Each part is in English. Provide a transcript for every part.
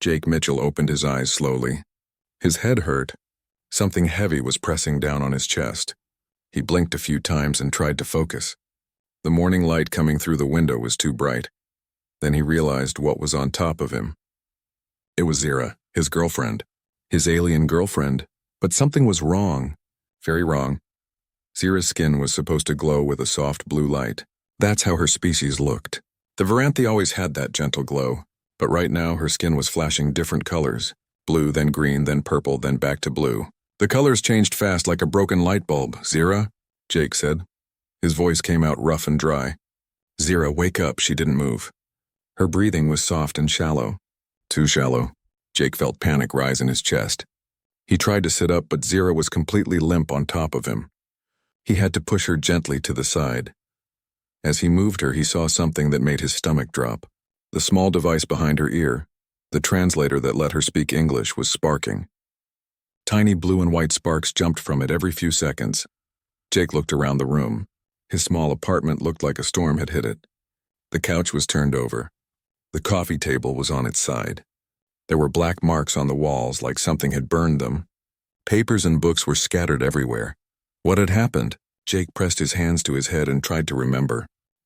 Jake Mitchell opened his eyes slowly. His head hurt. Something heavy was pressing down on his chest. He blinked a few times and tried to focus. The morning light coming through the window was too bright. Then he realized what was on top of him. It was Zira, his girlfriend. His alien girlfriend. But something was wrong. Very wrong. Zira's skin was supposed to glow with a soft blue light. That's how her species looked. The Varanthi always had that gentle glow, but right now her skin was flashing different colors. Blue, then green, then purple, then back to blue. The colors changed fast like a broken light bulb. Zira? Jake said. His voice came out rough and dry. Zira, wake up. She didn't move. Her breathing was soft and shallow. Too shallow. Jake felt panic rise in his chest. He tried to sit up, but Zira was completely limp on top of him. He had to push her gently to the side. As he moved her, he saw something that made his stomach drop. The small device behind her ear, the translator that let her speak English, was sparking. Tiny blue and white sparks jumped from it every few seconds. Jake looked around the room. His small apartment looked like a storm had hit it. The couch was turned over. The coffee table was on its side. There were black marks on the walls like something had burned them. Papers and books were scattered everywhere. What had happened? Jake pressed his hands to his head and tried to remember.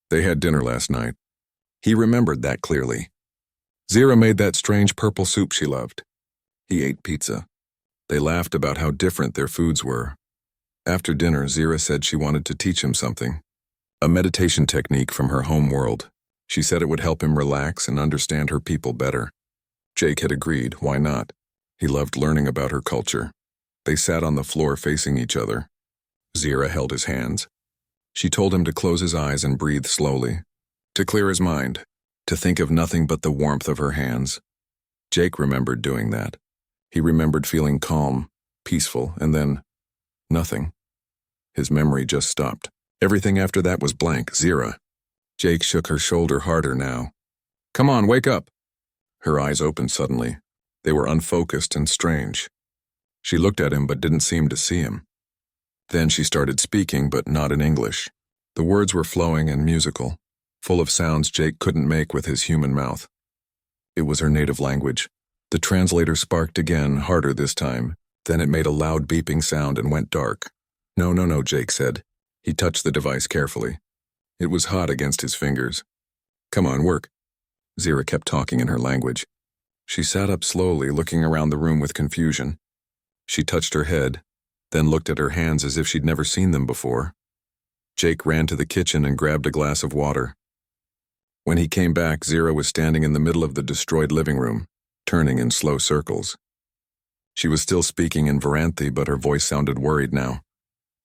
They had dinner last night. He remembered that clearly. Zira made that strange purple soup she loved. He ate pizza. They laughed about how different their foods were. After dinner, Zira said she wanted to teach him something. A meditation technique from her home world. She said it would help him relax and understand her people better. Jake had agreed, why not? He loved learning about her culture. They sat on the floor facing each other. Zira held his hands. She told him to close his eyes and breathe slowly, to clear his mind, to think of nothing but the warmth of her hands. Jake remembered doing that. He remembered feeling calm, peaceful, and then nothing. His memory just stopped. Everything after that was blank. Zira. Jake shook her shoulder harder now. Come on, wake up. Her eyes opened suddenly. They were unfocused and strange. She looked at him but didn't seem to see him. Then she started speaking, but not in English. The words were flowing and musical, full of sounds Jake couldn't make with his human mouth. It was her native language. The translator sparked again, harder this time. Then it made a loud beeping sound and went dark. No, Jake said. He touched the device carefully. It was hot against his fingers. Come on, work. Zira kept talking in her language. She sat up slowly, looking around the room with confusion. She touched her head, then looked at her hands as if she'd never seen them before. Jake ran to the kitchen and grabbed a glass of water. When he came back, Zira was standing in the middle of the destroyed living room, turning in slow circles. She was still speaking in Varanthi, but her voice sounded worried now.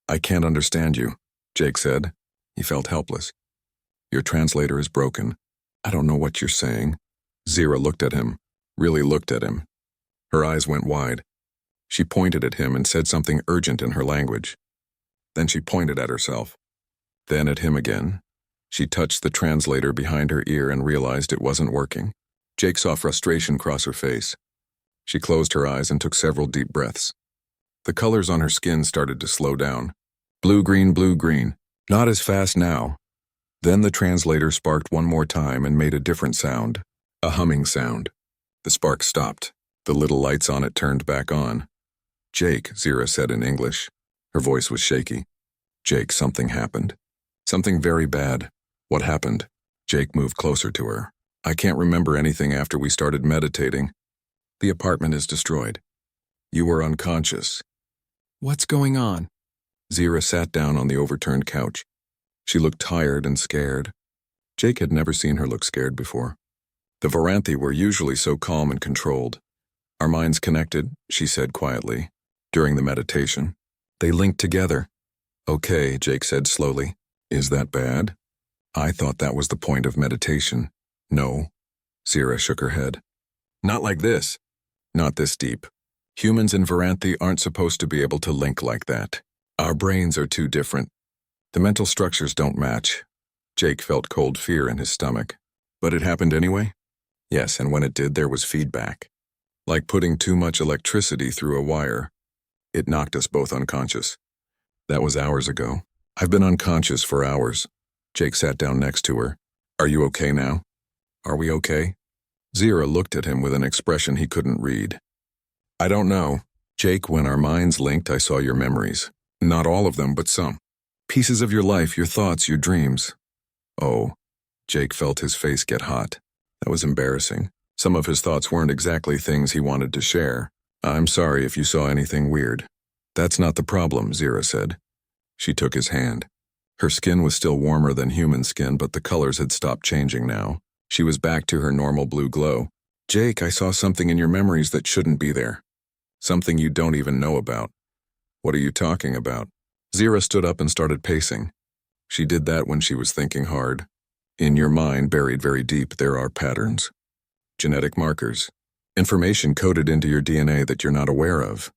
I can't understand you, Jake said. He felt helpless. Your translator is broken. I don't know what you're saying. Zira looked at him, really looked at him. Her eyes went wide. She pointed at him and said something urgent in her language. Then she pointed at herself. Then at him again. She touched the translator behind her ear and realized it wasn't working. Jake saw frustration cross her face. She closed her eyes and took several deep breaths. The colors on her skin started to slow down. Blue, green. Not as fast now. Then the translator sparked one more time and made a different sound. A humming sound. The spark stopped. The little lights on it turned back on. Jake, Zira said in English. Her voice was shaky. Jake, something happened. Something very bad. What happened? Jake moved closer to her. I can't remember anything after we started meditating. The apartment is destroyed. You were unconscious. What's going on? Zira sat down on the overturned couch. She looked tired and scared. Jake had never seen her look scared before. The Varanthi were usually so calm and controlled. Our minds connected, she said quietly, during the meditation. They linked together. Okay, Jake said slowly. Is that bad? I thought that was the point of meditation. No. Zira shook her head. Not like this. Not this deep. Humans and Varanthi aren't supposed to be able to link like that. Our brains are too different. The mental structures don't match. Jake felt cold fear in his stomach. But it happened anyway? Yes, and when it did, there was feedback. Like putting too much electricity through a wire. It knocked us both unconscious. That was hours ago. I've been unconscious for hours. Jake sat down next to her. Are you okay now? Are we okay? Zira looked at him with an expression he couldn't read. I don't know. Jake, when our minds linked, I saw your memories. Not all of them, but some. Pieces of your life, your thoughts, your dreams. Oh. Jake felt his face get hot. That was embarrassing. Some of his thoughts weren't exactly things he wanted to share. I'm sorry if you saw anything weird. That's not the problem, Zira said. She took his hand. Her skin was still warmer than human skin, but the colors had stopped changing now. She was back to her normal blue glow. Jake, I saw something in your memories that shouldn't be there. Something you don't even know about. What are you talking about? Zira stood up and started pacing. She did that when she was thinking hard. In your mind, buried very deep, there are patterns. Genetic markers. Information coded into your DNA that you're not aware of.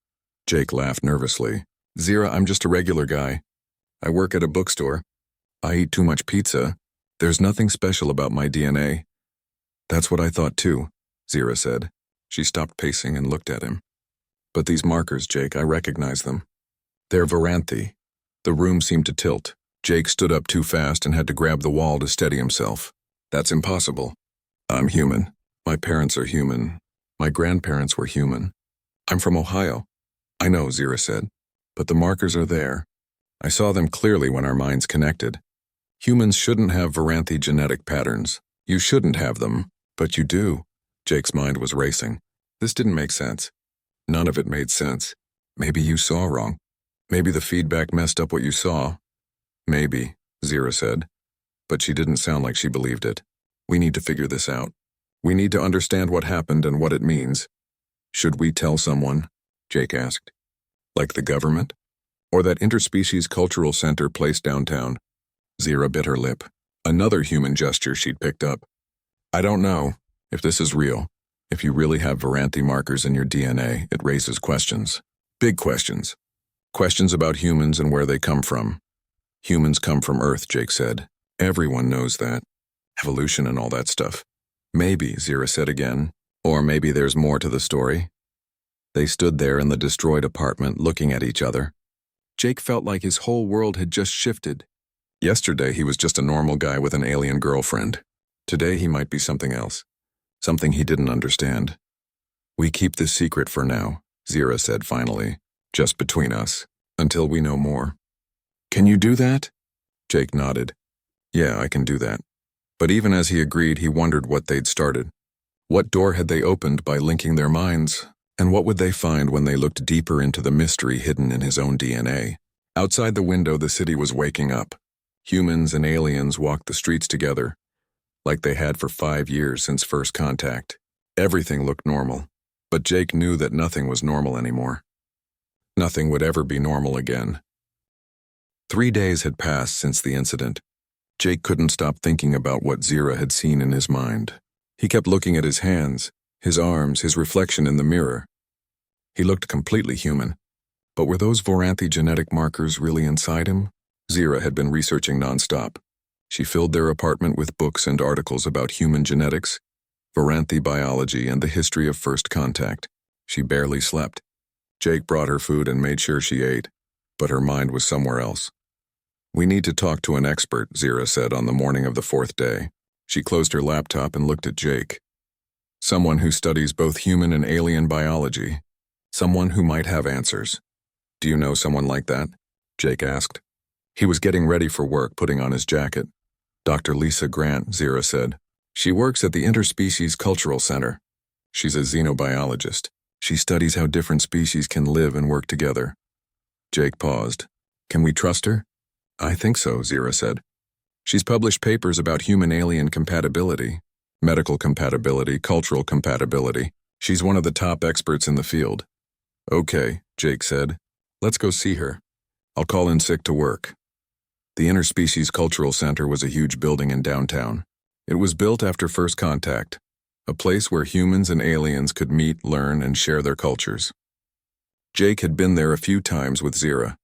Jake laughed nervously. Zira, I'm just a regular guy. I work at a bookstore. I eat too much pizza. There's nothing special about my DNA. That's what I thought too, Zira said. She stopped pacing and looked at him. But these markers, Jake, I recognize them. They're Varanthi. The room seemed to tilt. Jake stood up too fast and had to grab the wall to steady himself. That's impossible. I'm human. My parents are human. My grandparents were human. I'm from Ohio. I know, Zira said. But the markers are there. I saw them clearly when our minds connected. Humans shouldn't have Varanthi genetic patterns. You shouldn't have them, but you do. Jake's mind was racing. This didn't make sense. None of it made sense. Maybe you saw wrong. Maybe the feedback messed up what you saw. Maybe, Zira said. But she didn't sound like she believed it. We need to figure this out. We need to understand what happened and what it means. Should we tell someone? Jake asked. Like the government? Or that interspecies cultural center place downtown? Zira bit her lip. Another human gesture she'd picked up. I don't know if this is real. If you really have Varanthi markers in your DNA, it raises questions. Big questions. Questions about humans and where they come from. Humans come from Earth, Jake said. Everyone knows that. Evolution and all that stuff. Maybe, Zira said again. Or maybe there's more to the story. They stood there in the destroyed apartment looking at each other. Jake felt like his whole world had just shifted. Yesterday he was just a normal guy with an alien girlfriend. Today he might be something else. Something he didn't understand. We keep this secret for now, Zira said finally. Just between us. Until we know more. Can you do that? Jake nodded. Yeah, I can do that. But even as he agreed, he wondered what they'd started. What door had they opened by linking their minds? And what would they find when they looked deeper into the mystery hidden in his own DNA? Outside the window, the city was waking up. Humans and aliens walked the streets together, like they had for 5 years since first contact. Everything looked normal, but Jake knew that nothing was normal anymore. Nothing would ever be normal again. 3 days had passed since the incident. Jake couldn't stop thinking about what Zira had seen in his mind. He kept looking at his hands, his arms, his reflection in the mirror. He looked completely human. But were those Varanthi genetic markers really inside him? Zira had been researching nonstop. She filled their apartment with books and articles about human genetics, Varanthi biology, and the history of first contact. She barely slept. Jake brought her food and made sure she ate, but her mind was somewhere else. We need to talk to an expert, Zira said on the morning of the 4th day. She closed her laptop and looked at Jake. Someone who studies both human and alien biology. Someone who might have answers. Do you know someone like that? Jake asked. He was getting ready for work, putting on his jacket. Dr. Lisa Grant, Zira said. She works at the Interspecies Cultural Center. She's a xenobiologist. She studies how different species can live and work together. Jake paused. Can we trust her? I think so, Zira said. She's published papers about human-alien compatibility, medical compatibility, cultural compatibility. She's one of the top experts in the field. Okay, Jake said. Let's go see her. I'll call in sick to work. The Interspecies Cultural Center was a huge building in downtown. It was built after first contact, a place where humans and aliens could meet, learn, and share their cultures. Jake had been there a few times with Zira.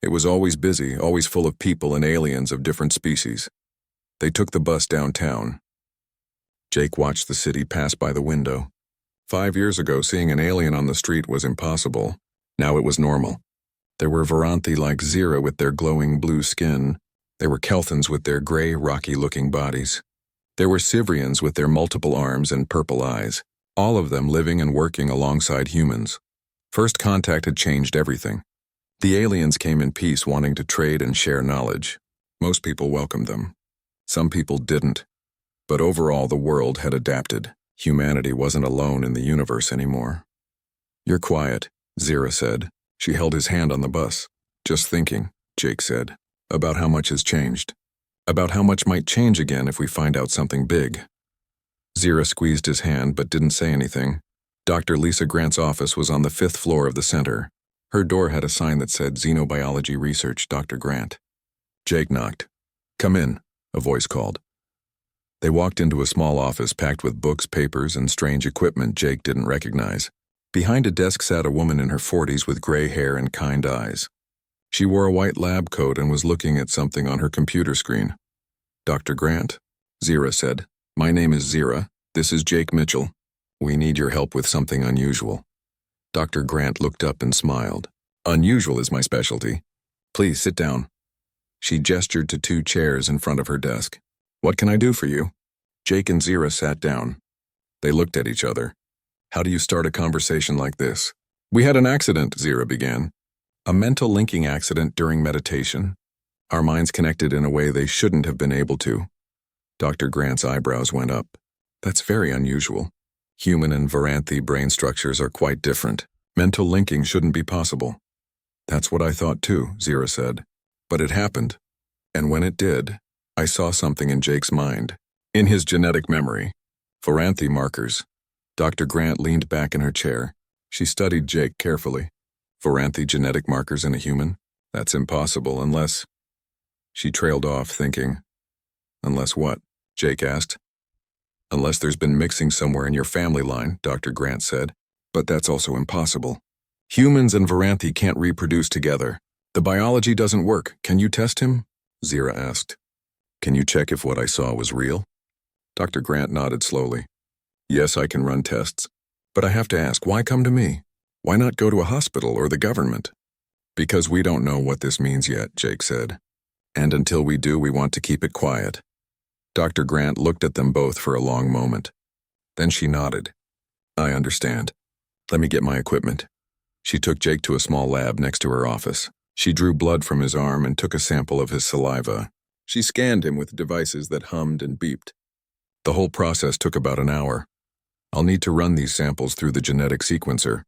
It was always busy, always full of people and aliens of different species. They took the bus downtown. Jake watched the city pass by the window. 5 years ago, seeing an alien on the street was impossible. Now it was normal. There were Varanthi like Zira with their glowing blue skin. There were Kelthans with their gray, rocky-looking bodies. There were Sivrians with their multiple arms and purple eyes, all of them living and working alongside humans. First contact had changed everything. The aliens came in peace, wanting to trade and share knowledge. Most people welcomed them. Some people didn't. But overall, the world had adapted. Humanity wasn't alone in the universe anymore. "You're quiet," Zira said. She held his hand on the bus. "Just thinking," Jake said, "about how much has changed. About how much might change again if we find out something big." Zira squeezed his hand but didn't say anything. Dr. Lisa Grant's office was on the 5th floor of the center. Her door had a sign that said Xenobiology Research, Dr. Grant. Jake knocked. "Come in," a voice called. They walked into a small office packed with books, papers, and strange equipment Jake didn't recognize. Behind a desk sat a woman in her 40s with gray hair and kind eyes. She wore a white lab coat and was looking at something on her computer screen. "Dr. Grant?" Zira said. "My name is Zira. This is Jake Mitchell. We need your help with something unusual." Dr. Grant looked up and smiled. "Unusual is my specialty. Please sit down." She gestured to 2 chairs in front of her desk. "What can I do for you?" Jake and Zira sat down. They looked at each other. "How do you start a conversation like this?" "We had an accident," Zira began. "A mental linking accident during meditation. Our minds connected in a way they shouldn't have been able to." Dr. Grant's eyebrows went up. "That's very unusual. Human and Varanthi brain structures are quite different. Mental linking shouldn't be possible." "That's what I thought too," Zira said. "But it happened. And when it did, I saw something in Jake's mind. In his genetic memory. Varanthi markers." Dr. Grant leaned back in her chair. She studied Jake carefully. "Varanthi genetic markers in a human? That's impossible unless—" She trailed off, thinking. "Unless what?" Jake asked. "Unless there's been mixing somewhere in your family line," Dr. Grant said. "But that's also impossible. Humans and Varanthi can't reproduce together. The biology doesn't work. Can you test him?" Zira asked. "Can you check if what I saw was real?" Dr. Grant nodded slowly. "Yes, I can run tests. But I have to ask, why come to me? Why not go to a hospital or the government?" "Because we don't know what this means yet," Jake said. "And until we do, we want to keep it quiet." Dr. Grant looked at them both for a long moment. Then she nodded. "I understand. Let me get my equipment." She took Jake to a small lab next to her office. She drew blood from his arm and took a sample of his saliva. She scanned him with devices that hummed and beeped. The whole process took about an hour. "I'll need to run these samples through the genetic sequencer,"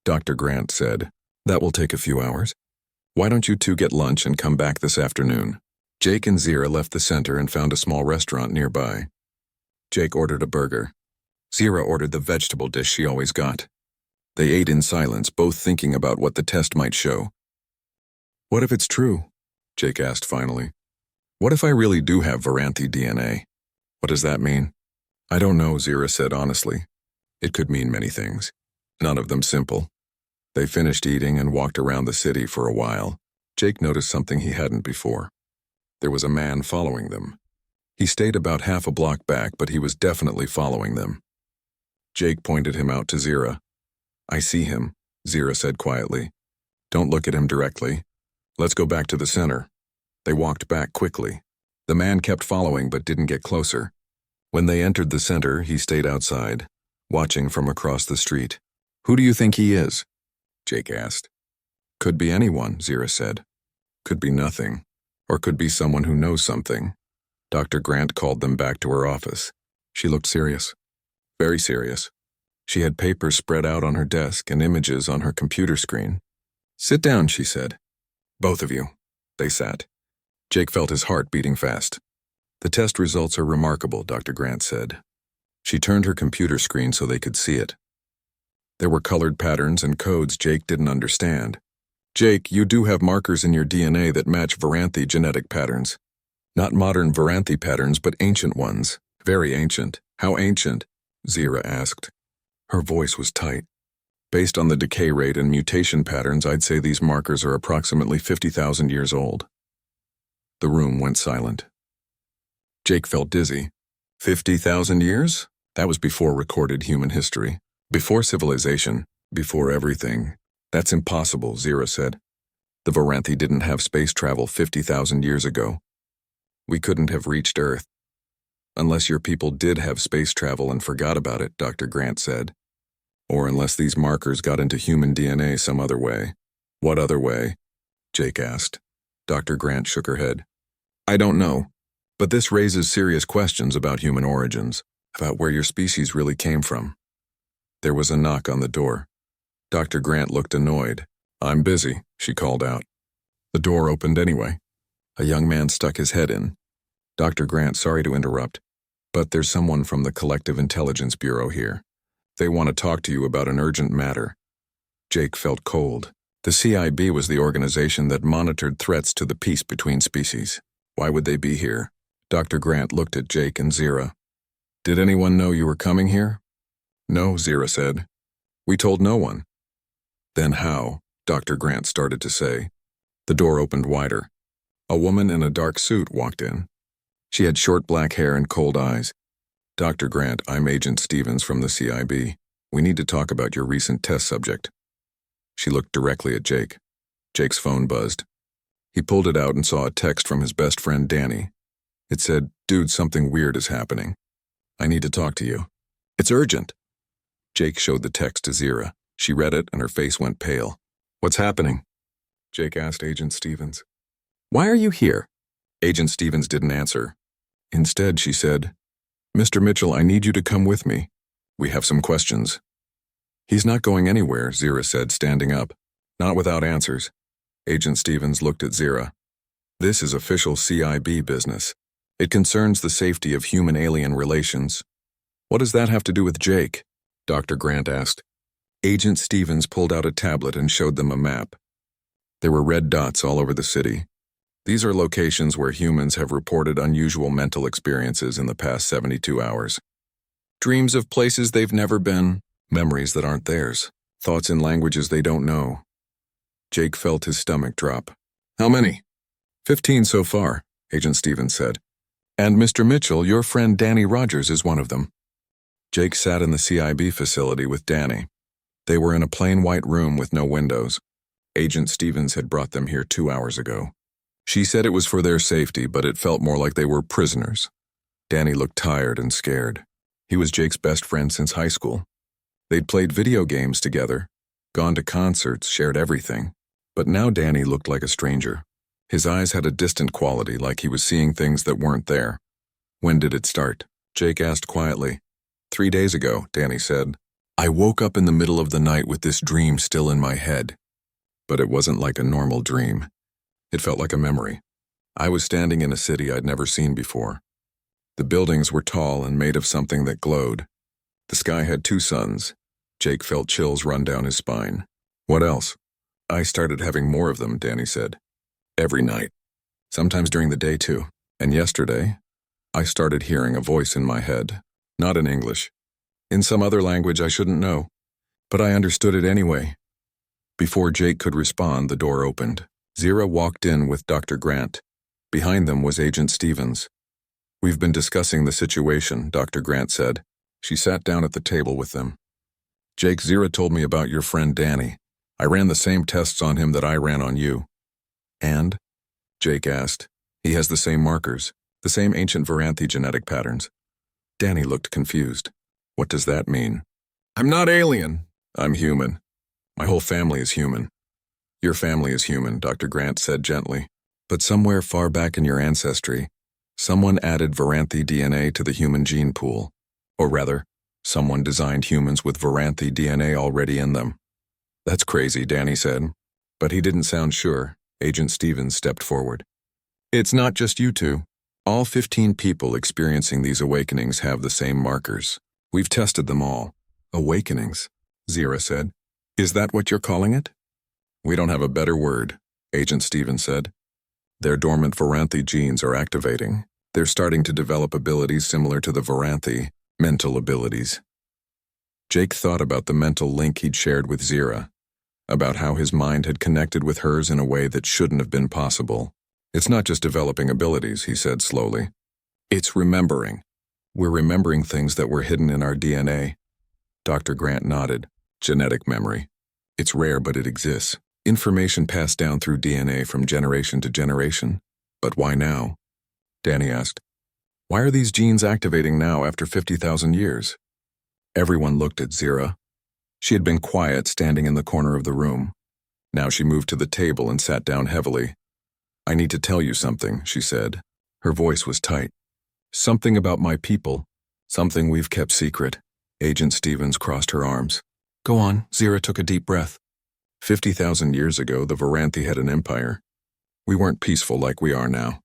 Dr. Grant said. "That will take a few hours. Why don't you 2 get lunch and come back this afternoon?" Jake and Zira left the center and found a small restaurant nearby. Jake ordered a burger. Zira ordered the vegetable dish she always got. They ate in silence, both thinking about what the test might show. "What if it's true?" Jake asked finally. "What if I really do have Varanthi DNA? What does that mean?" "I don't know," Zira said honestly. "It could mean many things. None of them simple." They finished eating and walked around the city for a while. Jake noticed something he hadn't before. There was a man following them. He stayed about half a block back, but he was definitely following them. Jake pointed him out to Zira. "I see him," Zira said quietly. "Don't look at him directly. Let's go back to the center." They walked back quickly. The man kept following but didn't get closer. When they entered the center, he stayed outside, watching from across the street. "Who do you think he is?" Jake asked. "Could be anyone," Zira said. "Could be nothing. Or could be someone who knows something." Dr. Grant called them back to her office. She looked serious. Very serious. She had papers spread out on her desk and images on her computer screen. "Sit down," she said. "Both of you." They sat. Jake felt his heart beating fast. "The test results are remarkable," Dr. Grant said. She turned her computer screen so they could see it. There were colored patterns and codes Jake didn't understand. "Jake, you do have markers in your DNA that match Varanthi genetic patterns. Not modern Varanthi patterns, but ancient ones. Very ancient." "How ancient?" Zira asked. Her voice was tight. "Based on the decay rate and mutation patterns, I'd say these markers are approximately 50,000 years old." The room went silent. Jake felt dizzy. 50,000 years? That was before recorded human history. Before civilization. Before everything. "That's impossible," Zira said. "The Varanthi didn't have space travel 50,000 years ago. We couldn't have reached Earth." Unless your people did have space travel and forgot about it, Dr. Grant said. Or unless these markers got into human DNA some other way. What other way? Jake asked. Dr. Grant shook her head. I don't know, but this raises serious questions about human origins, about where your species really came from. There was a knock on the door. Dr. Grant looked annoyed. I'm busy, she called out. The door opened anyway. A young man stuck his head in. Dr. Grant, sorry to interrupt, but there's someone from the Collective Intelligence Bureau here. They want to talk to you about an urgent matter. Jake felt cold. The CIB was the organization that monitored threats to the peace between species. Why would they be here? Dr. Grant looked at Jake and Zira. Did anyone know you were coming here? No, Zira said. We told no one. Then how? Dr. Grant started to say. The door opened wider. A woman in a dark suit walked in. She had short black hair and cold eyes. Dr. Grant, I'm Agent Stevens from the CIB. We need to talk about your recent test subject. She looked directly at Jake. Jake's phone buzzed. He pulled it out and saw a text from his best friend Danny. It said, Dude, something weird is happening. I need to talk to you. It's urgent. Jake showed the text to Zira. She read it and her face went pale. What's happening? Jake asked Agent Stevens. Why are you here? Agent Stevens didn't answer. Instead, she said, Mr. Mitchell, I need you to come with me. We have some questions. He's not going anywhere, Zira said, standing up. Not without answers. Agent Stevens looked at Zira. This is official CIB business. It concerns the safety of human-alien relations. What does that have to do with Jake? Dr. Grant asked. Agent Stevens pulled out a tablet and showed them a map. There were red dots all over the city. These are locations where humans have reported unusual mental experiences in the past 72 hours. Dreams of places they've never been, memories that aren't theirs, thoughts in languages they don't know. Jake felt his stomach drop. How many? 15 so far, Agent Stevens said. And Mr. Mitchell, your friend Danny Rogers is one of them. Jake sat in the CIB facility with Danny. They were in a plain white room with no windows. Agent Stevens had brought them here 2 hours ago. She said it was for their safety, but it felt more like they were prisoners. Danny looked tired and scared. He was Jake's best friend since high school. They'd played video games together, gone to concerts, shared everything. But now Danny looked like a stranger. His eyes had a distant quality, like he was seeing things that weren't there. When did it start? Jake asked quietly. 3 days ago, Danny said. I woke up in the middle of the night with this dream still in my head. But it wasn't like a normal dream. It felt like a memory. I was standing in a city I'd never seen before. The buildings were tall and made of something that glowed. The sky had 2 suns. Jake felt chills run down his spine. What else? I started having more of them, Danny said. Every night. Sometimes during the day too. And yesterday, I started hearing a voice in my head. Not in English. In some other language I shouldn't know. But I understood it anyway. Before Jake could respond, the door opened. Zira walked in with Dr. Grant. Behind them was Agent Stevens. We've been discussing the situation, Dr. Grant said. She sat down at the table with them. Jake, Zira told me about your friend Danny. I ran the same tests on him that I ran on you. And? Jake asked. He has the same markers, the same ancient Varanthi genetic patterns. Danny looked confused. What does that mean? I'm not alien. I'm human. My whole family is human. Your family is human, Dr. Grant said gently. But somewhere far back in your ancestry, someone added Varanthi DNA to the human gene pool. Or rather, someone designed humans with Varanthi DNA already in them. That's crazy, Danny said. But he didn't sound sure. Agent Stevens stepped forward. It's not just you two. All 15 people experiencing these awakenings have the same markers. We've tested them all. Awakenings, Zira said. Is that what you're calling it? We don't have a better word, Agent Stevens said. Their dormant Varanthi genes are activating. They're starting to develop abilities similar to the Varanthi, mental abilities. Jake thought about the mental link he'd shared with Zira, about how his mind had connected with hers in a way that shouldn't have been possible. It's not just developing abilities, he said slowly. It's remembering. We're remembering things that were hidden in our DNA. Dr. Grant nodded. Genetic memory. It's rare, but it exists. Information passed down through DNA from generation to generation. But why now? Danny asked. Why are these genes activating now after 50,000 years? Everyone looked at Zira. She had been quiet, standing in the corner of the room. Now she moved to the table and sat down heavily. I need to tell you something, she said. Her voice was tight. Something about my people. Something we've kept secret. Agent Stevens crossed her arms. Go on, Zira took a deep breath. 50,000 years ago, the Varanthi had an empire. We weren't peaceful like we are now.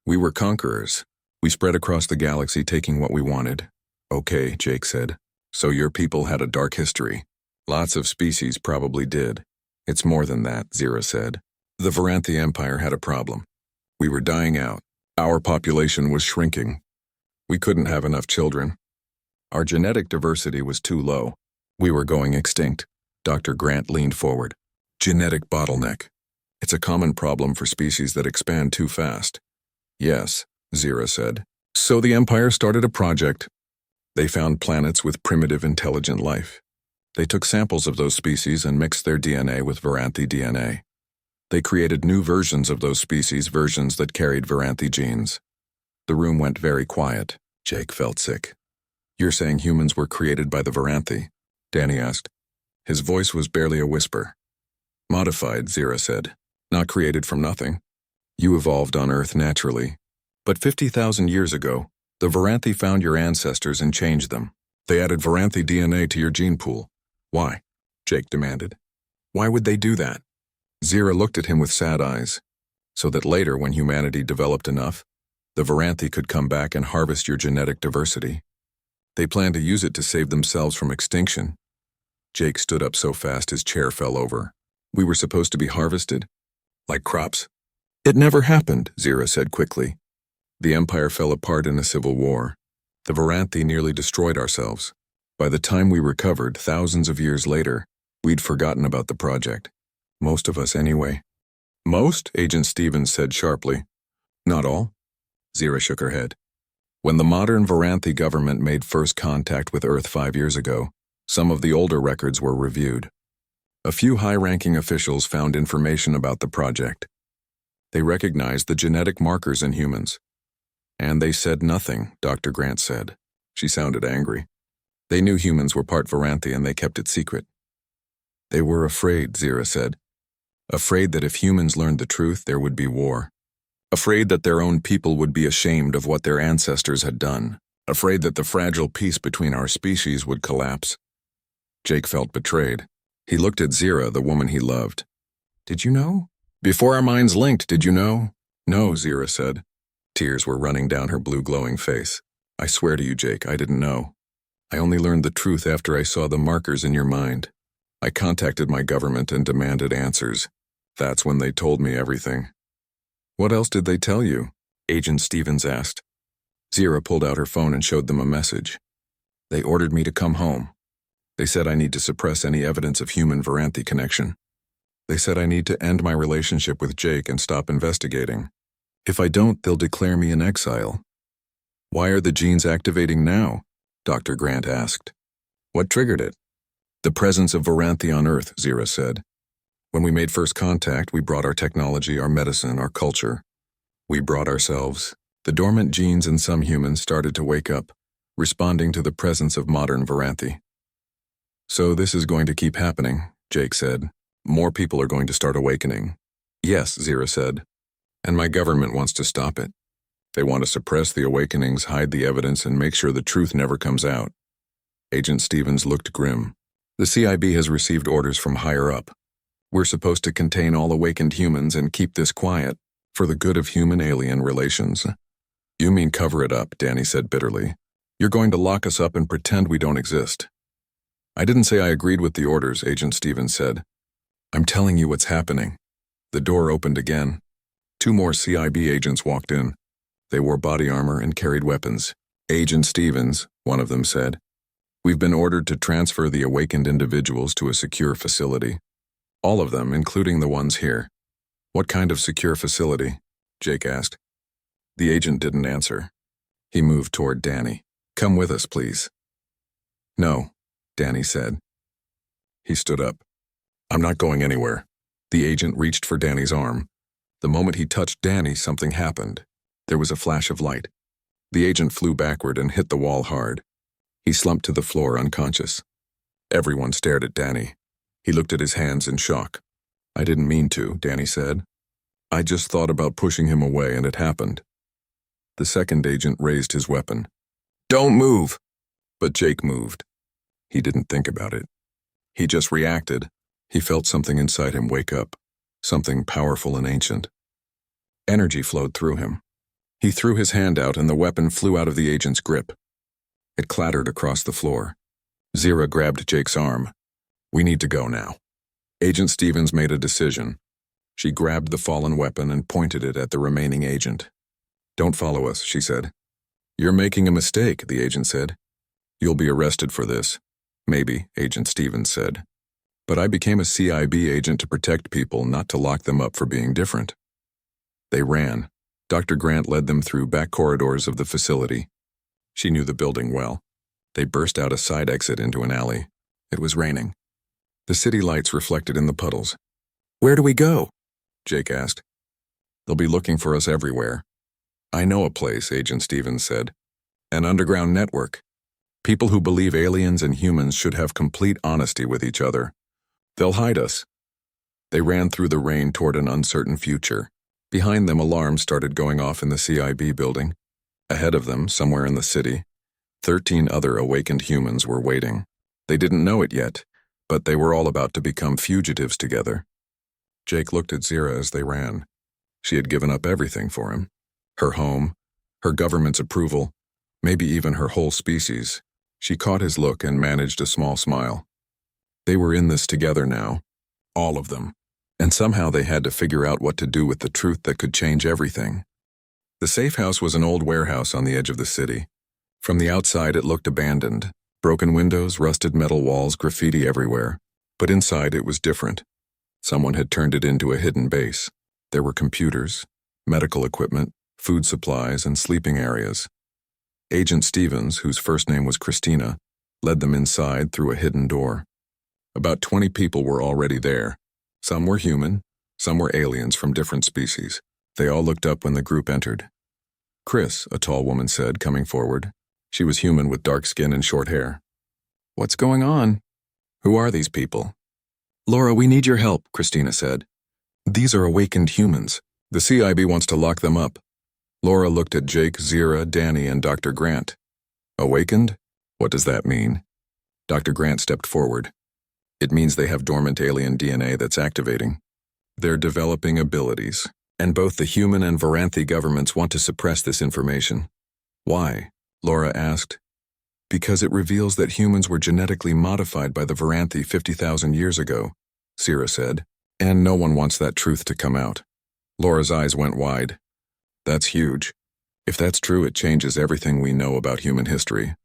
We were conquerors. We spread across the galaxy taking what we wanted. Okay, Jake said. So your people had a dark history. Lots of species probably did. It's more than that, Zira said. The Varanthi Empire had a problem. We were dying out. Our population was shrinking. We couldn't have enough children. Our genetic diversity was too low. We were going extinct. Dr. Grant leaned forward. Genetic bottleneck. It's a common problem for species that expand too fast. Yes, Zira said. So the Empire started a project. They found planets with primitive intelligent life. They took samples of those species and mixed their DNA with Varanthi DNA. They created new versions of those species, versions that carried Varanthi genes. The room went very quiet. Jake felt sick. You're saying humans were created by the Varanthi? Danny asked. His voice was barely a whisper. Modified, Zira said. Not created from nothing. You evolved on Earth naturally. But 50,000 years ago, the Varanthi found your ancestors and changed them. They added Varanthi DNA to your gene pool. Why? Jake demanded. Why would they do that? Zira looked at him with sad eyes. So that later, when humanity developed enough, the Varanthi could come back and harvest your genetic diversity. They planned to use it to save themselves from extinction. Jake stood up so fast his chair fell over. We were supposed to be harvested? Like crops? It never happened, Zira said quickly. The Empire fell apart in a civil war. The Varanthi nearly destroyed ourselves. By the time we recovered, thousands of years later, we'd forgotten about the project. Most of us anyway. Most? Agent Stevens said sharply. Not all. Zira shook her head. When the modern Varanthi government made first contact with Earth 5 years ago, some of the older records were reviewed. A few high-ranking officials found information about the project. They recognized the genetic markers in humans. And they said nothing, Dr. Grant said. She sounded angry. They knew humans were part Varanthi and they kept it secret. They were afraid, Zira said. Afraid that if humans learned the truth, there would be war. Afraid that their own people would be ashamed of what their ancestors had done. Afraid that the fragile peace between our species would collapse. Jake felt betrayed. He looked at Zira, the woman he loved. Did you know? Before our minds linked, did you know? No, Zira said. Tears were running down her blue glowing face. I swear to you, Jake, I didn't know. I only learned the truth after I saw the markers in your mind. I contacted my government and demanded answers. That's when they told me everything. What else did they tell you? Agent Stevens asked. Zira pulled out her phone and showed them a message. They ordered me to come home. They said I need to suppress any evidence of human Varanthi connection. They said I need to end my relationship with Jake and stop investigating. If I don't, they'll declare me in exile. Why are the genes activating now? Dr. Grant asked. What triggered it? The presence of Varanthi on Earth, Zira said. When we made first contact, we brought our technology, our medicine, our culture. We brought ourselves. The dormant genes in some humans started to wake up, responding to the presence of modern Varanthi. So this is going to keep happening, Jake said. More people are going to start awakening. Yes, Zira said. And my government wants to stop it. They want to suppress the awakenings, hide the evidence, and make sure the truth never comes out. Agent Stevens looked grim. The CIB has received orders from higher up. We're supposed to contain all awakened humans and keep this quiet, for the good of human-alien relations. You mean cover it up, Danny said bitterly. You're going to lock us up and pretend we don't exist. I didn't say I agreed with the orders, Agent Stevens said. I'm telling you what's happening. The door opened again. 2 more CIB agents walked in. They wore body armor and carried weapons. Agent Stevens, one of them said. We've been ordered to transfer the awakened individuals to a secure facility. All of them, including the ones here. What kind of secure facility? Jake asked. The agent didn't answer. He moved toward Danny. Come with us, please. No, Danny said. He stood up. I'm not going anywhere. The agent reached for Danny's arm. The moment he touched Danny, something happened. There was a flash of light. The agent flew backward and hit the wall hard. He slumped to the floor unconscious. Everyone stared at Danny. He looked at his hands in shock. "I didn't mean to," Danny said. "I just thought about pushing him away and it happened." The second agent raised his weapon. "Don't move!" But Jake moved. He didn't think about it. He just reacted. He felt something inside him wake up, something powerful and ancient. Energy flowed through him. He threw his hand out and the weapon flew out of the agent's grip. It clattered across the floor. Zira grabbed Jake's arm. "We need to go now." Agent Stevens made a decision. She grabbed the fallen weapon and pointed it at the remaining agent. "Don't follow us," she said. "You're making a mistake," the agent said. "You'll be arrested for this." "Maybe," Agent Stevens said. "But I became a CIB agent to protect people, not to lock them up for being different." They ran. Dr. Grant led them through back corridors of the facility. She knew the building well. They burst out a side exit into an alley. It was raining. The city lights reflected in the puddles. "Where do we go?" Jake asked. "They'll be looking for us everywhere." "I know a place," Agent Stevens said. "An underground network. People who believe aliens and humans should have complete honesty with each other. They'll hide us." They ran through the rain toward an uncertain future. Behind them, alarms started going off in the CIB building. Ahead of them, somewhere in the city, 13 other awakened humans were waiting. They didn't know it yet, but they were all about to become fugitives together. Jake looked at Zira as they ran. She had given up everything for him. Her home, her government's approval, maybe even her whole species. She caught his look and managed a small smile. They were in this together now, all of them, and somehow they had to figure out what to do with the truth that could change everything. The safe house was an old warehouse on the edge of the city. From the outside it looked abandoned. Broken windows, rusted metal walls, graffiti everywhere. But inside it was different. Someone had turned it into a hidden base. There were computers, medical equipment, food supplies, and sleeping areas. Agent Stevens, whose first name was Christina, led them inside through a hidden door. About 20 people were already there. Some were human, some were aliens from different species. They all looked up when the group entered. "Chris," a tall woman said, coming forward. She was human with dark skin and short hair. "What's going on? Who are these people?" "Laura, we need your help," Christina said. "These are awakened humans. The CIB wants to lock them up." Laura looked at Jake, Zira, Danny, and Dr. Grant. "Awakened? What does that mean?" Dr. Grant stepped forward. "It means they have dormant alien DNA that's activating. They're developing abilities, and both the human and Varanthi governments want to suppress this information." "Why?" Laura asked. "Because it reveals that humans were genetically modified by the Varanthi 50,000 years ago," Zira said, "and no one wants that truth to come out." Laura's eyes went wide. "That's huge. If that's true, it changes everything we know about human history."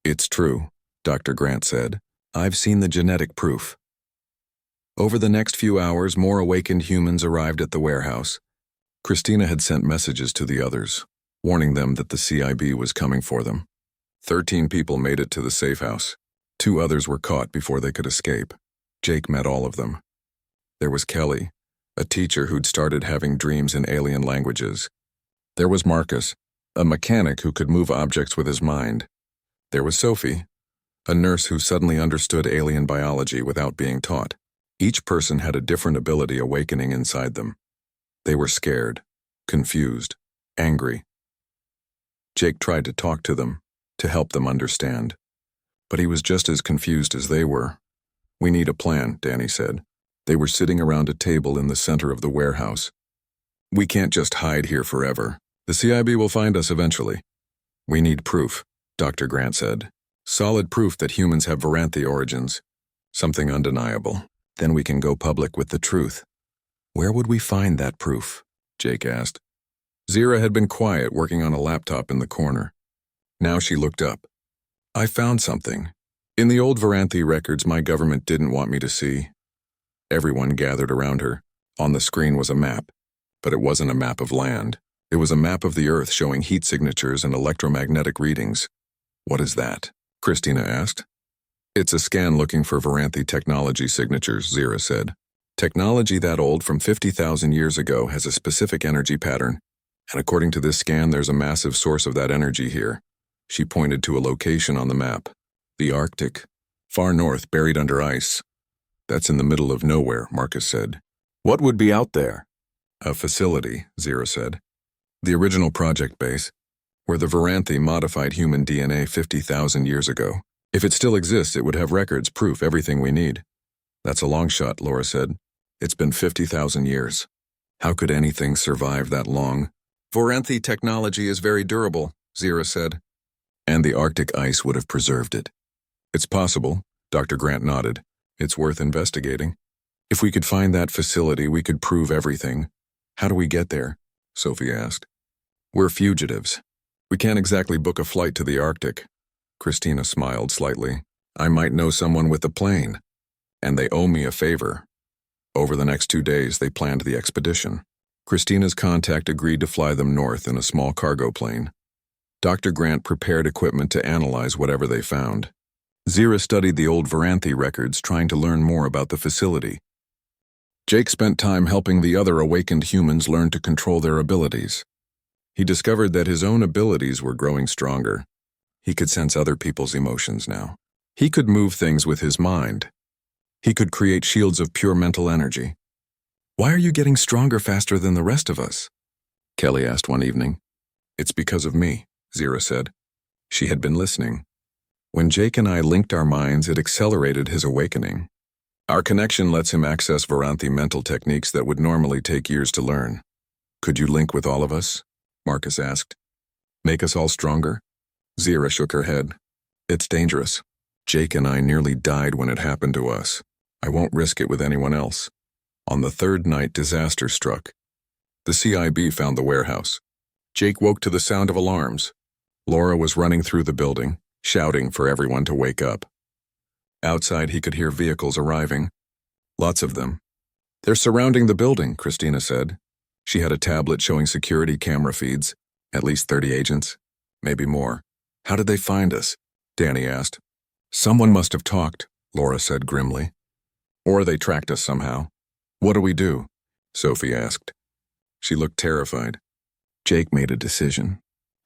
"It's true," Dr. Grant said. "I've seen the genetic proof." Over the next few hours, more awakened humans arrived at the warehouse. Christina had sent messages to the others, warning them that the CIB was coming for them. 13 people made it to the safe house. 2 others were caught before they could escape. Jake met all of them. There was Kelly, a teacher who'd started having dreams in alien languages. There was Marcus, a mechanic who could move objects with his mind. There was Sophie, a nurse who suddenly understood alien biology without being taught. Each person had a different ability awakening inside them. They were scared, confused, angry. Jake tried to talk to them, to help them understand. But he was just as confused as they were. "We need a plan," Danny said. They were sitting around a table in the center of the warehouse. "We can't just hide here forever. The CIB will find us eventually." "We need proof," Dr. Grant said. "Solid proof that humans have Varanthi origins. Something undeniable. Then we can go public with the truth." "Where would we find that proof?" Jake asked. Zira had been quiet, working on a laptop in the corner. Now she looked up. "I found something. In the old Varanthi records my government didn't want me to see." Everyone gathered around her. On the screen was a map, but it wasn't a map of land. It was a map of the Earth showing heat signatures and electromagnetic readings. "What is that?" Christina asked. "It's a scan looking for Varanthi technology signatures," Zira said. "Technology that old from 50,000 years ago has a specific energy pattern. And according to this scan, there's a massive source of that energy here. She pointed to a location on the map. The Arctic. Far north, buried under ice. That's in the middle of nowhere, Marcus said. What would be out there? A facility, Zira said. The original project base, where the Varanthi modified human DNA 50,000 years ago. If it still exists, it would have records, proof, everything we need. That's a long shot, Laura said. It's been 50,000 years. How could anything survive that long? Varanthi technology is very durable, Zira said. And the Arctic ice would have preserved it. It's possible, Dr. Grant nodded. It's worth investigating. If we could find that facility, we could prove everything. How do we get there? Sophie asked. We're fugitives. We can't exactly book a flight to the Arctic. Christina smiled slightly. I might know someone with a plane. And they owe me a favor. Over the next 2 days, they planned the expedition. Christina's contact agreed to fly them north in a small cargo plane. Dr. Grant prepared equipment to analyze whatever they found. Zira studied the old Varanthi records, trying to learn more about the facility. Jake spent time helping the other awakened humans learn to control their abilities. He discovered that his own abilities were growing stronger. He could sense other people's emotions now. He could move things with his mind. He could create shields of pure mental energy. Why are you getting stronger faster than the rest of us? Kelly asked one evening. It's because of me, Zira said. She had been listening. When Jake and I linked our minds, it accelerated his awakening. Our connection lets him access Varanthi mental techniques that would normally take years to learn. Could you link with all of us? Marcus asked. Make us all stronger? Zira shook her head. It's dangerous. Jake and I nearly died when it happened to us. I won't risk it with anyone else. On the third night, disaster struck. The CIB found the warehouse. Jake woke to the sound of alarms. Laura was running through the building, shouting for everyone to wake up. Outside, he could hear vehicles arriving. Lots of them. They're surrounding the building, Christina said. She had a tablet showing security camera feeds. At least 30 agents. Maybe more. How did they find us? Danny asked. Someone must have talked, Laura said grimly. Or they tracked us somehow. What do we do? Sophie asked. She looked terrified. Jake made a decision.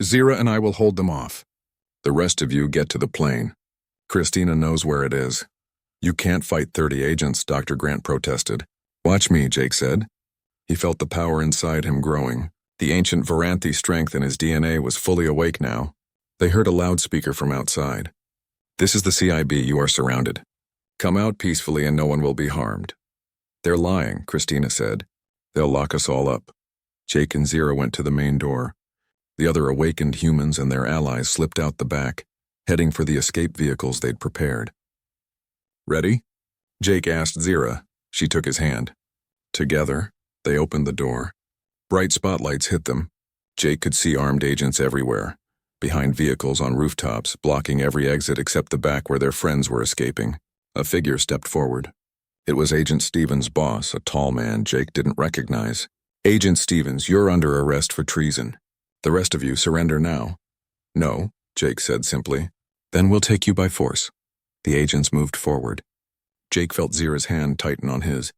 Zira and I will hold them off. The rest of you get to the plane. Christina knows where it is. You can't fight 30 agents, Dr. Grant protested. Watch me, Jake said. He felt the power inside him growing. The ancient Varanthi strength in his DNA was fully awake now. They heard a loudspeaker from outside. This is the CIB, you are surrounded. Come out peacefully and no one will be harmed. They're lying, Christina said. They'll lock us all up. Jake and Zira went to the main door. The other awakened humans and their allies slipped out the back, heading for the escape vehicles they'd prepared. Ready? Jake asked Zira. She took his hand. Together, they opened the door. Bright spotlights hit them. Jake could see armed agents everywhere, behind vehicles on rooftops, blocking every exit except the back where their friends were escaping. A figure stepped forward. It was Agent Stevens' boss, a tall man Jake didn't recognize. Agent Stevens, you're under arrest for treason. The rest of you surrender now. No, Jake said simply. Then we'll take you by force. The agents moved forward. Jake felt Zira's hand tighten on his.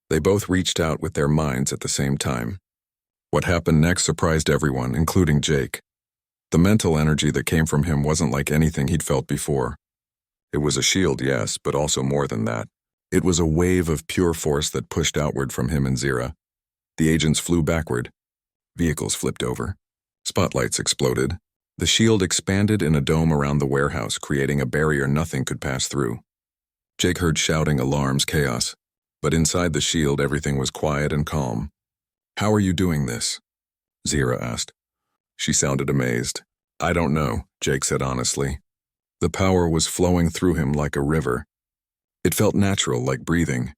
They both reached out with their minds at the same time. What happened next surprised everyone, including Jake. The mental energy that came from him wasn't like anything he'd felt before. It was a shield, yes, but also more than that. It was a wave of pure force that pushed outward from him and Zira. The agents flew backward. Vehicles flipped over. Spotlights exploded. The shield expanded in a dome around the warehouse, creating a barrier nothing could pass through. Jake heard shouting, alarms, chaos. But inside the shield, everything was quiet and calm. How are you doing this? Zira asked. She sounded amazed. I don't know, Jake said honestly. The power was flowing through him like a river. It felt natural, like breathing.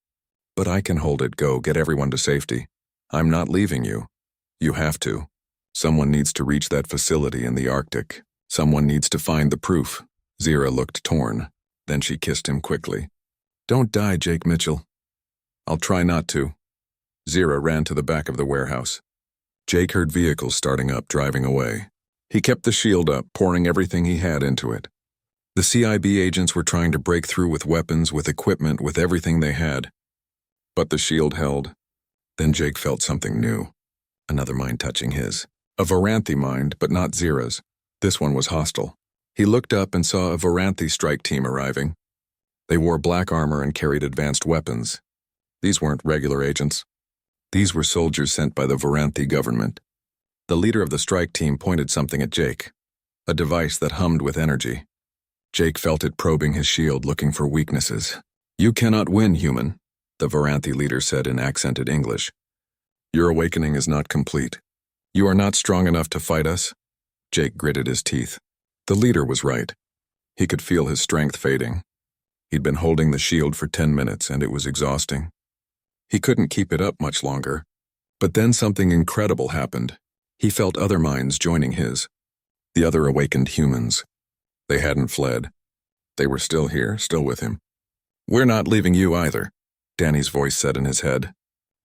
But I can hold it, go, get everyone to safety. I'm not leaving you. You have to. Someone needs to reach that facility in the Arctic. Someone needs to find the proof. Zira looked torn. Then she kissed him quickly. Don't die, Jake Mitchell. I'll try not to. Zira ran to the back of the warehouse. Jake heard vehicles starting up, driving away. He kept the shield up, pouring everything he had into it. The CIB agents were trying to break through with weapons, with equipment, with everything they had. But the shield held. Then Jake felt something new. Another mind touching his. A Varanthi mind, but not Zira's. This one was hostile. He looked up and saw a Varanthi strike team arriving. They wore black armor and carried advanced weapons. These weren't regular agents. These were soldiers sent by the Varanthi government. The leader of the strike team pointed something at Jake, a device that hummed with energy. Jake felt it probing his shield, looking for weaknesses. "You cannot win, human," the Varanthi leader said in accented English. "Your awakening is not complete. You are not strong enough to fight us." Jake gritted his teeth. The leader was right. He could feel his strength fading. He'd been holding the shield for 10 minutes, and it was exhausting. He couldn't keep it up much longer. But then something incredible happened. He felt other minds joining his. The other awakened humans. They hadn't fled. They were still here, still with him. "We're not leaving you either," Danny's voice said in his head.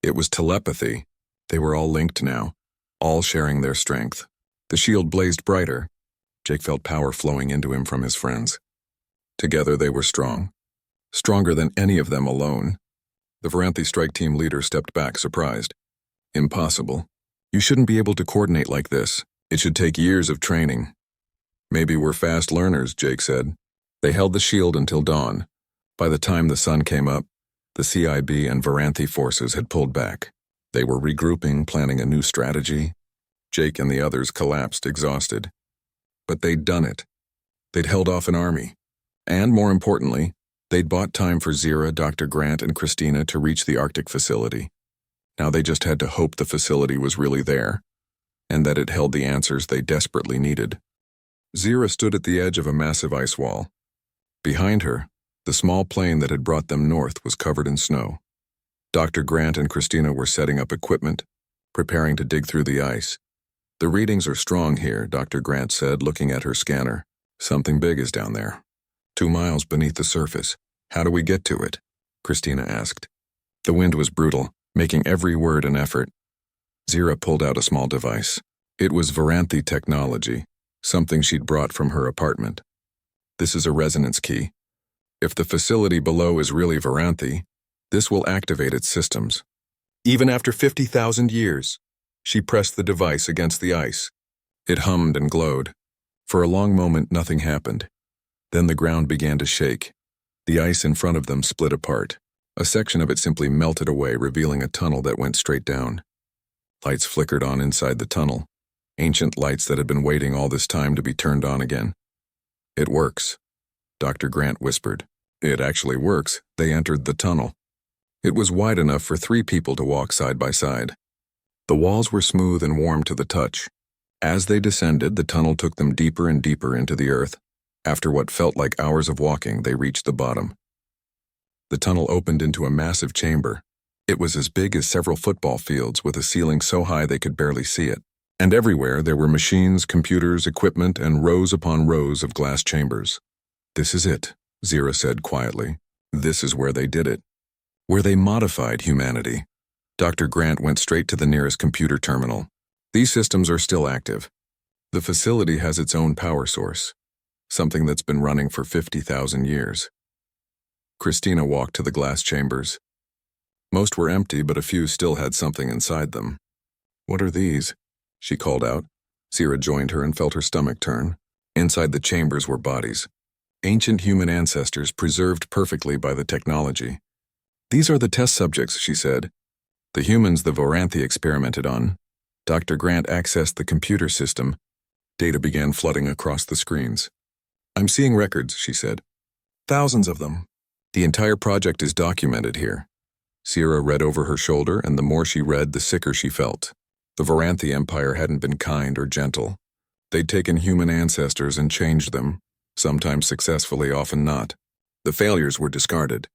It was telepathy. They were all linked now, all sharing their strength. The shield blazed brighter. Jake felt power flowing into him from his friends. Together they were strong. Stronger than any of them alone. The Varanthi strike team leader stepped back, surprised. "Impossible. You shouldn't be able to coordinate like this. It should take years of training." "Maybe we're fast learners," Jake said. They held the shield until dawn. By the time the sun came up, the CIB and Varanthi forces had pulled back. They were regrouping, planning a new strategy. Jake and the others collapsed, exhausted. But they'd done it. They'd held off an army. And, more importantly, they'd bought time for Zira, Dr. Grant, and Christina to reach the Arctic facility. Now they just had to hope the facility was really there, and that it held the answers they desperately needed. Zira stood at the edge of a massive ice wall. Behind her, the small plane that had brought them north was covered in snow. Dr. Grant and Christina were setting up equipment, preparing to dig through the ice. "The readings are strong here," Dr. Grant said, looking at her scanner. "Something big is down there. 2 miles beneath the surface. How do we get to it?" Christina asked. The wind was brutal, making every word an effort. Zira pulled out a small device. It was Varanthi technology, something she'd brought from her apartment. "This is a resonance key. If the facility below is really Varanthi, this will activate its systems." Even after 50,000 years, she pressed the device against the ice. It hummed and glowed. For a long moment, nothing happened. Then the ground began to shake. The ice in front of them split apart. A section of it simply melted away, revealing a tunnel that went straight down. Lights flickered on inside the tunnel, ancient lights that had been waiting all this time to be turned on again. "It works," Dr. Grant whispered. "It actually works." They entered the tunnel. It was wide enough for 3 people to walk side by side. The walls were smooth and warm to the touch. As they descended, the tunnel took them deeper and deeper into the earth. After what felt like hours of walking, they reached the bottom. The tunnel opened into a massive chamber. It was as big as several football fields, with a ceiling so high they could barely see it. And everywhere there were machines, computers, equipment, and rows upon rows of glass chambers. "This is it," Zira said quietly. "This is where they did it. Where they modified humanity." Dr. Grant went straight to the nearest computer terminal. "These systems are still active. The facility has its own power source, something that's been running for 50,000 years. Christina walked to the glass chambers. Most were empty, but a few still had something inside them. "What are these?" she called out. Zira joined her and felt her stomach turn. Inside the chambers were bodies. Ancient human ancestors preserved perfectly by the technology. "These are the test subjects," she said. "The humans the Varanthi experimented on." Dr. Grant accessed the computer system. Data began flooding across the screens. "I'm seeing records," she said. "Thousands of them. The entire project is documented here." Zira read over her shoulder, and the more she read, the sicker she felt. The Varanthi Empire hadn't been kind or gentle. They'd taken human ancestors and changed them, sometimes successfully, often not. The failures were discarded.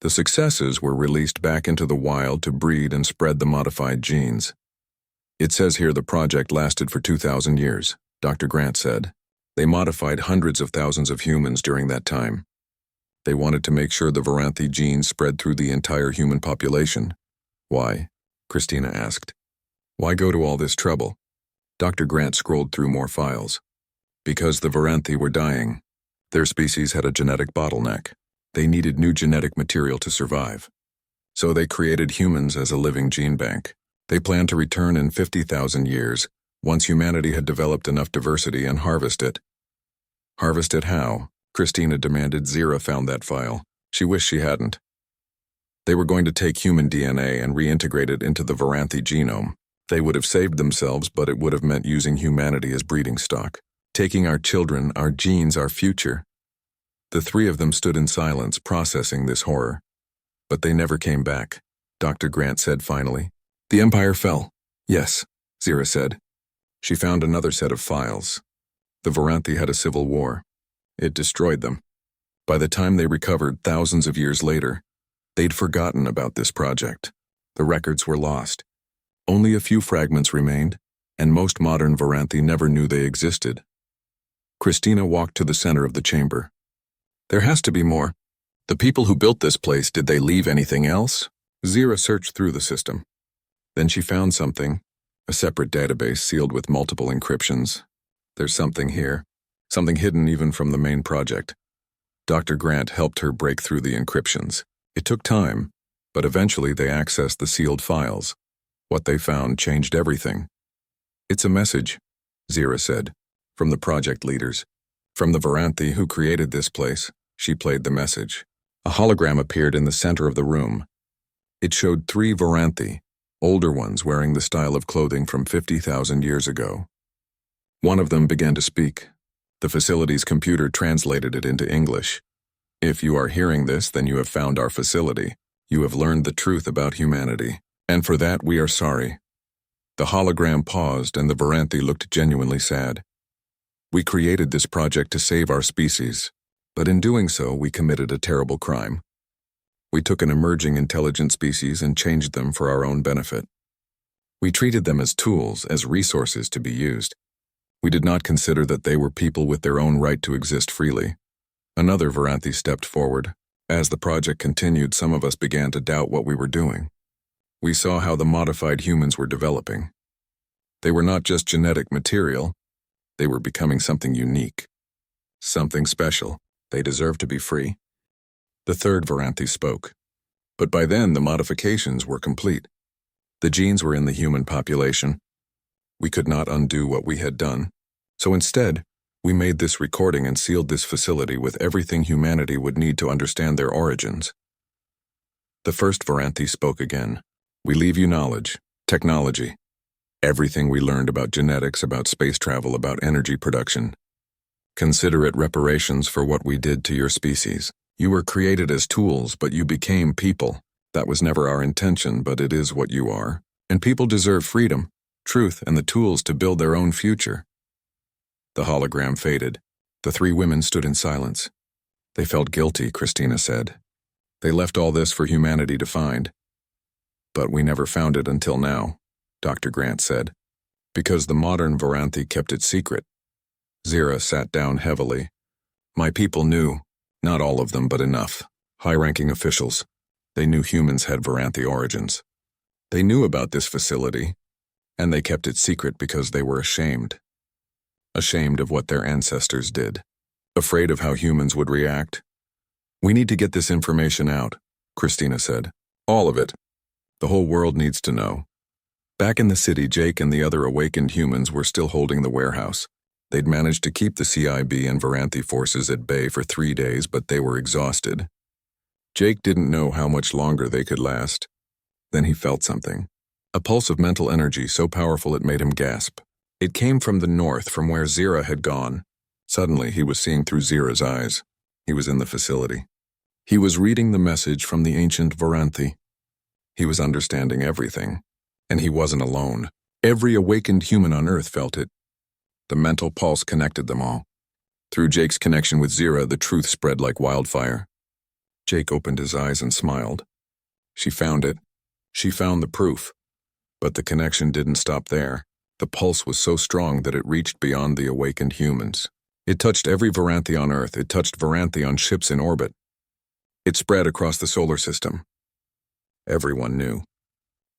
The successes were released back into the wild to breed and spread the modified genes. "It says here the project lasted for 2,000 years, Dr. Grant said. "They modified hundreds of thousands of humans during that time. They wanted to make sure the Varanthi genes spread through the entire human population." "Why?" Christina asked. "Why go to all this trouble?" Dr. Grant scrolled through more files. "Because the Varanthi were dying. Their species had a genetic bottleneck. They needed new genetic material to survive. So they created humans as a living gene bank. They planned to return in 50,000 years, once humanity had developed enough diversity, and harvest it. Harvest it how? Christina demanded. Zira found that file. She wished she hadn't. They were going to take human DNA and reintegrate it into the Varanthi genome. They would have saved themselves, but it would have meant using humanity as breeding stock. Taking our children, our genes, our future. The three of them stood in silence, processing this horror. But they never came back, Dr. Grant said finally. The Empire fell. Yes, Zira said. She found another set of files. The Varanthi had a civil war. It destroyed them. By the time they recovered thousands of years later, they'd forgotten about this project. The records were lost. Only a few fragments remained, and most modern Varanthi never knew they existed. Christina walked to the center of the chamber. There has to be more. The people who built this place, did they leave anything else? Zira searched through the system. Then she found something, a separate database sealed with multiple encryptions. There's something here, something hidden even from the main project. Dr. Grant helped her break through the encryptions. It took time, but eventually they accessed the sealed files. What they found changed everything. It's a message, Zira said, from the project leaders. From the Varanthi who created this place. She played the message. A hologram appeared in the center of the room. It showed 3 Varanthi, older ones wearing the style of clothing from 50,000 years ago. One of them began to speak. The facility's computer translated it into English. If you are hearing this, then you have found our facility. You have learned the truth about humanity. And for that we are sorry. The hologram paused and the Varanthi looked genuinely sad. We created this project to save our species, but in doing so we committed a terrible crime. We took an emerging intelligent species and changed them for our own benefit. We treated them as tools, as resources to be used. We did not consider that they were people with their own right to exist freely. Another Varanthi stepped forward. As the project continued, some of us began to doubt what we were doing. We saw how the modified humans were developing. They were not just genetic material. They were becoming something unique. Something special. They deserved to be free. The third Varanthi spoke. But by then, the modifications were complete. The genes were in the human population. We could not undo what we had done. So instead, we made this recording and sealed this facility with everything humanity would need to understand their origins. The first Varanthi spoke again. We leave you knowledge, technology, everything we learned about genetics, about space travel, about energy production. Consider it reparations for what we did to your species. You were created as tools, but you became people. That was never our intention, but it is what you are. And people deserve freedom, truth, and the tools to build their own future. The hologram faded. The 3 women stood in silence. They felt guilty, Christina said. They left all this for humanity to find. But we never found it until now, Dr. Grant said, because the modern Varanthi kept it secret. Zira sat down heavily. My people knew, not all of them, but enough. High-ranking officials. They knew humans had Varanthi origins. They knew about this facility, and they kept it secret because they were ashamed. Ashamed of what their ancestors did. Afraid of how humans would react. We need to get this information out, Christina said. All of it. The whole world needs to know. Back in the city, Jake and the other awakened humans were still holding the warehouse. They'd managed to keep the CIB and Varanthi forces at bay for 3 days, but they were exhausted. Jake didn't know how much longer they could last. Then he felt something. A pulse of mental energy so powerful it made him gasp. It came from the north, from where Zira had gone. Suddenly, he was seeing through Zira's eyes. He was in the facility. He was reading the message from the ancient Varanthi. He was understanding everything. And he wasn't alone. Every awakened human on Earth felt it. The mental pulse connected them all. Through Jake's connection with Zira, the truth spread like wildfire. Jake opened his eyes and smiled. She found it. She found the proof. But the connection didn't stop there. The pulse was so strong that it reached beyond the awakened humans. It touched every Varanthi on Earth. It touched Varanthi on ships in orbit. It spread across the solar system. Everyone knew.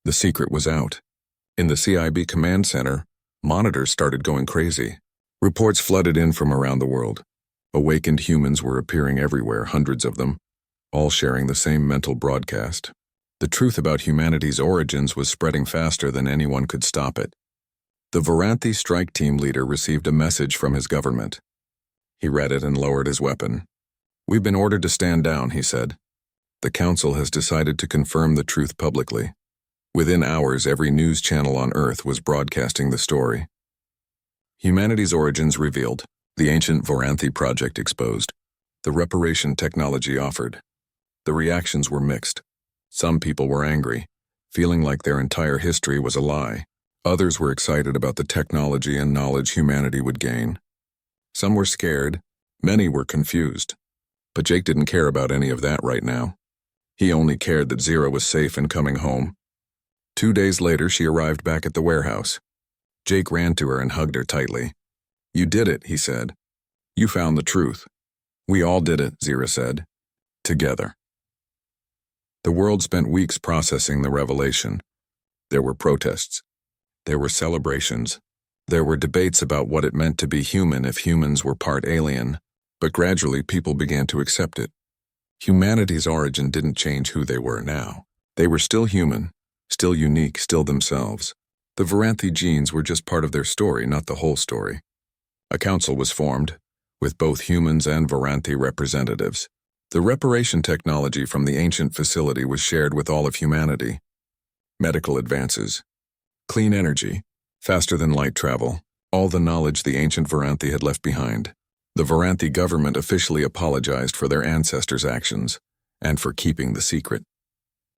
The secret was out. In the CIB command center, monitors started going crazy. Reports flooded in from around the world. Awakened humans were appearing everywhere, hundreds of them, all sharing the same mental broadcast. The truth about humanity's origins was spreading faster than anyone could stop it. The Varanthi strike team leader received a message from his government. He read it and lowered his weapon. "We've been ordered to stand down," he said. "The council has decided to confirm the truth publicly." Within hours, every news channel on Earth was broadcasting the story. Humanity's origins revealed, the ancient Varanthi project exposed, the reparation technology offered. The reactions were mixed. Some people were angry, feeling like their entire history was a lie. Others were excited about the technology and knowledge humanity would gain. Some were scared, many were confused. But Jake didn't care about any of that right now. He only cared that Zira was safe and coming home. 2 days later, she arrived back at the warehouse. Jake ran to her and hugged her tightly. "You did it," he said. "You found the truth." "We all did it," Zira said. "Together." The world spent weeks processing the revelation. There were protests. There were celebrations. There were debates about what it meant to be human if humans were part alien, but gradually people began to accept it. Humanity's origin didn't change who they were now. They were still human, still unique, still themselves. The Varanthi genes were just part of their story, not the whole story. A council was formed, with both humans and Varanthi representatives. The reparation technology from the ancient facility was shared with all of humanity. Medical advances, clean energy, faster than light travel, all the knowledge the ancient Varanthi had left behind. The Varanthi government officially apologized for their ancestors' actions, and for keeping the secret.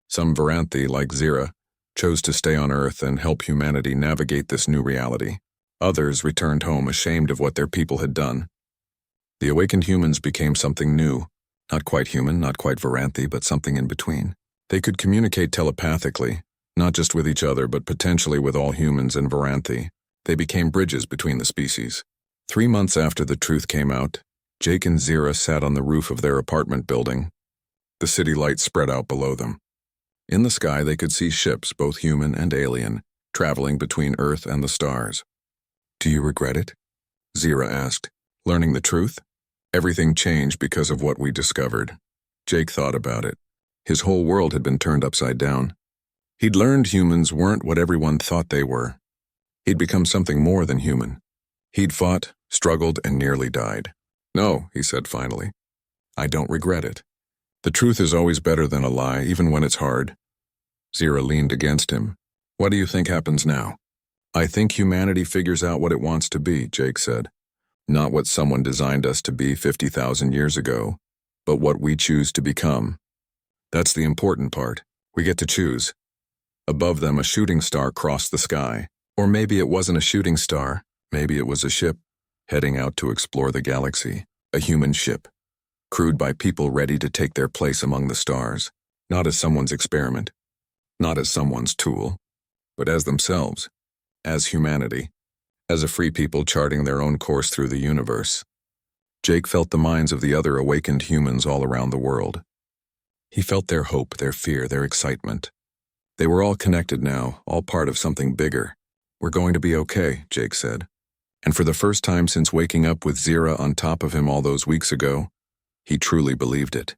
Some Varanthi, like Zira, chose to stay on Earth and help humanity navigate this new reality. Others returned home ashamed of what their people had done. The awakened humans became something new, not quite human, not quite Varanthi, but something in between. They could communicate telepathically, not just with each other, but potentially with all humans and Varanthi. They became bridges between the species. 3 months after the truth came out, Jake and Zira sat on the roof of their apartment building. The city lights spread out below them. In the sky, they could see ships, both human and alien, traveling between Earth and the stars. "Do you regret it?" Zira asked. "Learning the truth? Everything changed because of what we discovered." Jake thought about it. His whole world had been turned upside down. He'd learned humans weren't what everyone thought they were. He'd become something more than human. He'd fought, struggled, and nearly died. "No," he said finally. "I don't regret it. The truth is always better than a lie, even when it's hard." Zira leaned against him. "What do you think happens now?" "I think humanity figures out what it wants to be," Jake said. "Not what someone designed us to be 50,000 years ago, but what we choose to become. That's the important part. We get to choose." Above them, a shooting star crossed the sky. Or maybe it wasn't a shooting star. Maybe it was a ship, heading out to explore the galaxy. A human ship, crewed by people ready to take their place among the stars. Not as someone's experiment, not as someone's tool, but as themselves, as humanity, as a free people charting their own course through the universe. Jake felt the minds of the other awakened humans all around the world. He felt their hope, their fear, their excitement. They were all connected now, all part of something bigger. "We're going to be okay," Jake said. And for the first time since waking up with Zira on top of him all those weeks ago, he truly believed it.